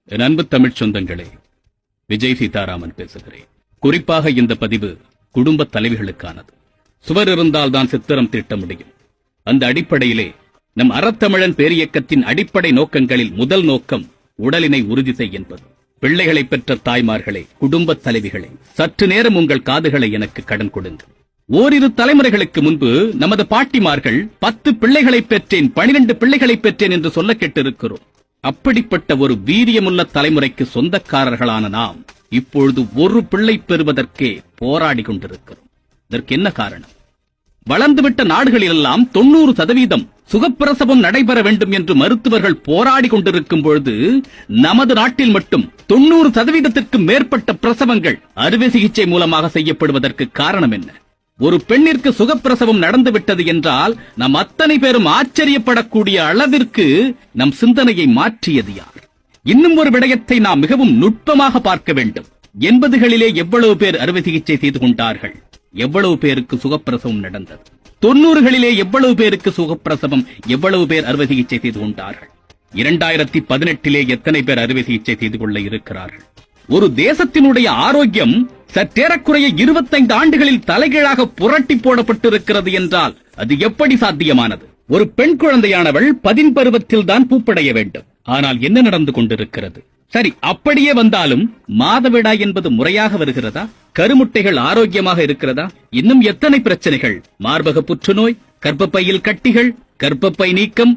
என் அன்பு தமிழ் சொந்தங்களே, விஜய் சீதாராமன் பேசுகிறேன். குறிப்பாக இந்த பதிவு குடும்ப தலைவிகளுக்கானது. சுவர் இருந்தால் தான் சித்திரம் தீட்ட முடியும். அந்த அடிப்படையிலே நம் அறத்தமிழன் பேரியக்கத்தின் அடிப்படை நோக்கங்களில் முதல் நோக்கம் உடலினை உறுதி செய் என்பது. பிள்ளைகளை பெற்ற தாய்மார்களே, குடும்ப தலைவிகளே, சற்று நேரம் உங்கள் காதுகளை எனக்கு கடன் கொடுங்கள். ஓரிரு தலைமுறைகளுக்கு முன்பு நமது பாட்டிமார்கள் 10 பிள்ளைகளை பெற்றேன், 12 பிள்ளைகளை பெற்றேன் என்று சொல்ல கேட்டிருக்கிறோம். அப்படிப்பட்ட ஒரு வீரியமுள்ள தலைமுறைக்கு சொந்தக்காரர்களான நாம் இப்பொழுது ஒரு பிள்ளை பெறுவதற்கே போராடி கொண்டிருக்கிறோம். இதற்கு என்ன காரணம்? வளர்ந்துவிட்ட நாடுகளிலெல்லாம் 90% சுகப்பிரசவம் நடைபெற வேண்டும் என்று மருத்துவர்கள் போராடி கொண்டிருக்கும் பொழுது நமது நாட்டில் மட்டும் 90% மேற்பட்ட பிரசவங்கள் அறுவை சிகிச்சை மூலமாக செய்யப்படுவதற்கு காரணம் என்ன? ஒரு பெண்ணிற்கு சுகப்பிரசவம் நடந்துவிட்டது என்றால் நாம் அத்தனை பேரும் ஆச்சரியப்படக்கூடிய அளவிற்கு நம் சிந்தனையை மாற்றியது யார்? இன்னும் ஒரு விடயத்தை நாம் மிகவும் நுட்பமாக பார்க்க வேண்டும். 80களிலே எவ்வளவு பேர் அறுவை சிகிச்சை செய்து கொண்டார்கள்? எவ்வளவு பேருக்கு சுகப்பிரசவம் நடந்தது? 90களிலே எவ்வளவு பேருக்கு சுகப்பிரசவம், எவ்வளவு பேர் அறுவை சிகிச்சை செய்து கொண்டார்கள்? 2018 எத்தனை பேர் அறுவை சிகிச்சை செய்து கொள்ள இருக்கிறார்கள்? ஒரு தேசத்தினுடைய ஆரோக்கியம் சற்றேறக்குறைய 25 ஆண்டுகளில் தலைகீழாக புரட்டி போடப்பட்டிருக்கிறது என்றால் அது எப்படி சாத்தியமானது? ஒரு பெண் குழந்தையானவள் 10 பருவத்தில் தான் பூப்படைய வேண்டும். ஆனால் என்ன நடந்து கொண்டிருக்கிறது? சரி, அப்படியே வந்தாலும் மாதவிடாய் என்பது முறையாக வருகிறதா? கருமுட்டைகள் ஆரோக்கியமாக இருக்கிறதா? இன்னும் எத்தனை பிரச்சனைகள்! மார்பக புற்றுநோய், கர்ப்பப்பையில் கட்டிகள், கர்ப்பப்பை நீக்கம்,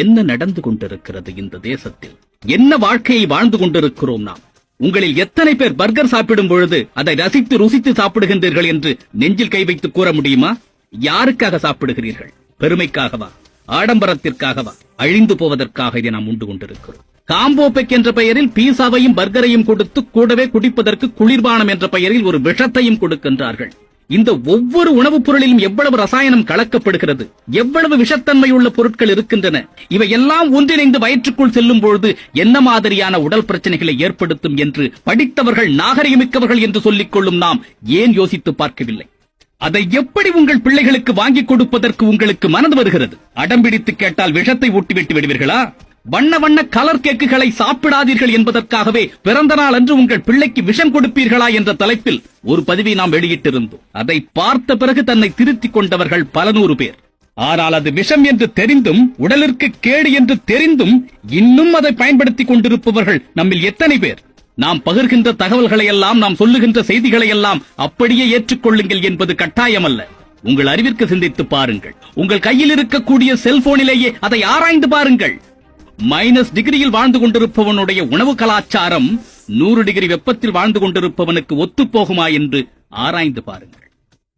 என்ன நடந்து கொண்டிருக்கிறது இந்த தேசத்தில்? என்ன வாழ்க்கையை வாழ்ந்து கொண்டிருக்கிறோம் நாம்? உங்களில் எத்தனை பேர் பர்கர் சாப்பிடும் பொழுது அதை ரசித்து ருசித்து சாப்பிடுகின்றீர்கள் என்று நெஞ்சில் கை வைத்து கூற முடியுமா? யாருக்காக சாப்பிடுகிறீர்கள்? பெருமைக்காகவா? ஆடம்பரத்திற்காகவா? அழிந்து போவதற்காக இதை நாம் உண்டு கொண்டிருக்கிறோம். காம்போ பெக் என்ற பெயரில் பீஸாவையும் பர்கரையும் கொடுத்து கூடவே குடிப்பதற்கு குளிர்பானம் என்ற பெயரில் ஒரு விஷத்தையும் கொடுக்கின்றார்கள். இந்த ஒவ்வொரு உணவுப் பொருளிலும் எவ்வளவு ரசாயனம் கலக்கப்படுகிறது, எவ்வளவு விஷத்தன்மையுள்ள பொருட்கள் இருக்கின்றன. இவையெல்லாம் ஒன்றிணைந்து வயிற்றுக்குள் செல்லும் பொழுது என்ன மாதிரியான உடல் பிரச்சனைகளை ஏற்படுத்தும் என்று படித்தவர்கள், நாகரிகமிக்கவர்கள் என்று சொல்லிக் கொள்ளும் நாம் ஏன் யோசித்து பார்க்கவில்லை? அதை எப்படி உங்கள் பிள்ளைகளுக்கு வாங்கிக் கொடுப்பதற்கு உங்களுக்கு மனது வருகிறது? அடம்பிடித்து கேட்டால் விஷத்தை ஊட்டிவிட்டு விடுவீர்களா? வண்ண வண்ண கலர் கேக்குகளை சாப்பிடாதீர்கள் என்பதற்காகவே பிறந்த நாள் அன்று உங்கள் பிள்ளைக்கு விஷம் கொடுப்பீர்களா என்ற தலைப்பில் ஒரு பதிவை நாம் வெளியிட்டிருந்தோம். அதை பார்த்த பிறகு தன்னை திருத்திக் கொண்டவர்கள் பல நூறு பேர். ஆனால் அது விஷம் என்று தெரிந்தும், உடலிற்கு கேடு என்று தெரிந்தும் இன்னும் அதை பயன்படுத்திக் கொண்டிருப்பவர்கள் நம்மில் எத்தனை பேர்? நாம் பகிர்கின்ற தகவல்களை எல்லாம், நாம் சொல்லுகின்ற செய்திகளை எல்லாம் அப்படியே ஏற்றுக்கொள்ளுங்கள் என்பது கட்டாயமல்ல. உங்கள் அறிவிற்கு சிந்தித்து பாருங்கள். உங்கள் கையில் இருக்கக்கூடிய செல்போனிலேயே அதை ஆராய்ந்து பாருங்கள். மைனஸ் டிகிரியில் வாழ்ந்து கொண்டிருப்பவனுடைய உணவு கலாச்சாரம் 100 டிகிரி வெப்பத்தில் வாழ்ந்து கொண்டிருப்பவனுக்கு ஒத்துப்போகுமா என்று ஆராய்ந்து பாருங்கள்.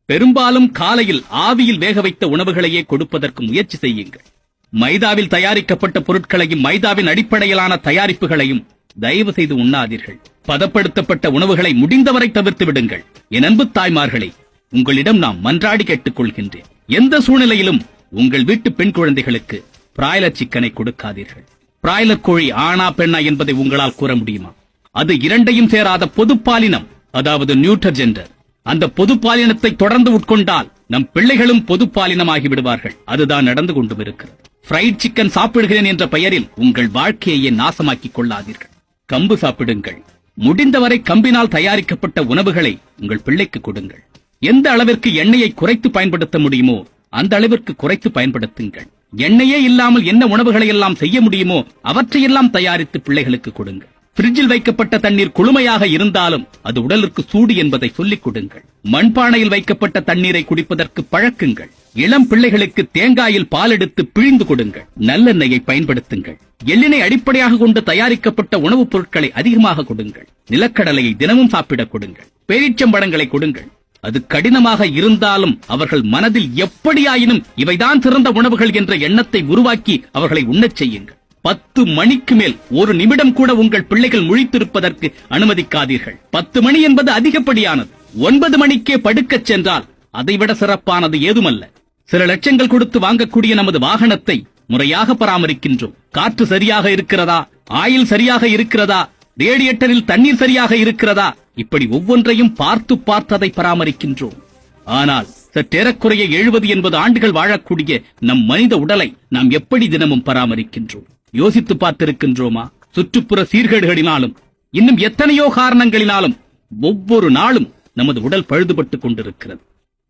பெரும்பாலும் காலையில் ஆவியில் வேக வைத்த உணவுகளையே கொடுப்பதற்கு முயற்சி செய்யுங்கள். மைதாவில் தயாரிக்கப்பட்ட பொருட்களையும் மைதாவின் அடிப்படையிலான தயாரிப்புகளையும் தயவு செய்து உண்ணாதீர்கள். பதப்படுத்தப்பட்ட உணவுகளை முடிந்தவரை தவிர்த்து விடுங்கள். என் அன்பு தாய்மார்களே, உங்களிடம் நாம் மன்றாடி கேட்டுக் கொள்கின்றேன். எந்த சூழ்நிலையிலும் உங்கள் வீட்டு பெண் குழந்தைகளுக்கு பிராய்லர் சிக்கனை கொடுக்காதீர்கள். பிராய்லர் கோழி ஆணா பெண்ணா என்பதை உங்களால் கூற முடியுமா? அது இரண்டையும் சேராத பொதுப்பாலினம், அதாவது நியூட்டர் ஜெண்டர். அந்த பொதுப்பாலினத்தை தொடர்ந்து உட்கொண்டால் நம் பிள்ளைகளும் பொதுப்பாலினமாகி விடுவார்கள். அதுதான் நடந்து கொண்டும் இருக்கிறது. ஃப்ரைட் சிக்கன் சாப்பிடுகிறேன் என்ற பெயரில் உங்கள் வாழ்க்கையை நாசமாக்கிக் கொள்ளாதீர்கள். கம்பு சாப்பிடுங்கள். முடிந்தவரை கம்பினால் தயாரிக்கப்பட்ட உணவுகளை உங்கள் பிள்ளைக்கு கொடுங்கள். எந்த அளவிற்கு எண்ணெயை குறைத்து பயன்படுத்த முடியுமோ அந்த அளவிற்கு குறைத்து பயன்படுத்துங்கள். எண்ணெயே இல்லாமல் என்ன உணவுகளை எல்லாம் செய்ய முடியுமோ அவற்றையெல்லாம் தயாரித்து பிள்ளைகளுக்கு கொடுங்கள். பிரிட்ஜில் வைக்கப்பட்ட தண்ணீர் குளுமையாக இருந்தாலும் அது உடலுக்கு சூடு என்பதை சொல்லிக் கொடுங்கள். மண்பானையில் வைக்கப்பட்ட தண்ணீரை குடிப்பதற்கு பழக்குங்கள். இளம் பிள்ளைகளுக்கு தேங்காயில் பால் எடுத்து பிழிந்து கொடுங்கள். நல்லெண்ணெயை பயன்படுத்துங்கள். எள்ளினை அடிப்படையாக கொண்டு தயாரிக்கப்பட்ட உணவுப் பொருட்களை அதிகமாக கொடுங்கள். நிலக்கடலையை தினமும் சாப்பிடக் கொடுங்கள். பேரீச்சம்பழங்களை கொடுங்கள். அது கடினமாக இருந்தாலும் அவர்கள் மனதில் எப்படியாயினும் இவைதான் சிறந்த உணவுகள் என்ற எண்ணத்தை உருவாக்கி அவர்களை உண்ணச் செய்யுங்கள். 10 மணிக்கு மேல் ஒரு நிமிடம் கூட உங்கள் பிள்ளைகள் முழித்திருப்பதற்கு அனுமதிக்காதீர்கள். 10 மணி என்பது அதிகப்படியானது. 9 மணிக்கே படுக்கச் சென்றால் அதைவிட சிறப்பானது ஏதுமல்ல. சில லட்சங்கள் கொடுத்து வாங்கக்கூடிய நமது வாகனத்தை முறையாக பராமரிக்கின்றோம். காற்று சரியாக இருக்கிறதா? ஆயில் சரியாக இருக்கிறதா? ரேடியேட்டரில் தண்ணீர் சரியாக இருக்கிறதா? இப்படி ஒவ்வொன்றையும் பார்த்து அதை பராமரிக்கின்றோம். ஆனால் சற்றேறக்குறைய 70-80 ஆண்டுகள் வாழக்கூடிய நம் மனித உடலை நாம் எப்படி தினமும் பராமரிக்கின்றோம்? யோசித்து பார்த்திருக்கின்றோமா? சுற்றுப்புற சீர்கேடுகளினாலும் இன்னும் எத்தனையோ காரணங்களினாலும் ஒவ்வொரு நாளும் நமது உடல் பழுதுபட்டுக் கொண்டிருக்கிறது.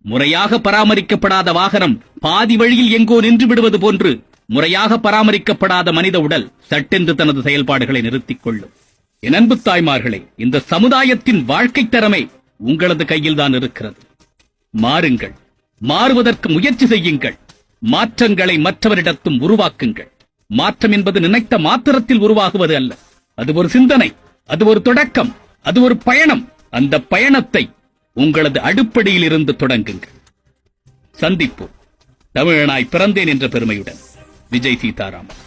முறையாக பராமரிக்கப்படாத வாகனம் பாதி வழியில் எங்கோ நின்று விடுவது போன்று முறையாக பராமரிக்கப்படாத மனித உடல் சட்டென்று தனது செயல்பாடுகளை நிறுத்திக் கொள்ளும். என் அன்பு தாய்மார்களே, இந்த சமுதாயத்தின் வாழ்க்கை தரமே உங்களது கையில்தான் இருக்கிறது. மாறுங்கள், மாறுவதற்கு முயற்சி செய்யுங்கள், மாற்றங்களை மற்றவரிடத்தும் உருவாக்குங்கள். மாற்றம் என்பது நினைத்த மாத்திரத்தில் உருவாகுவது அல்ல. அது ஒரு சிந்தனை, அது ஒரு தொடக்கம், அது ஒரு பயணம். அந்த பயணத்தை உங்களது அடிப்படையில் இருந்து தொடங்குங்கள். சந்திப்போம். தமிழனாய் பிறந்தேன் என்ற பெருமையுடன் விஜய் சீதாராமன்.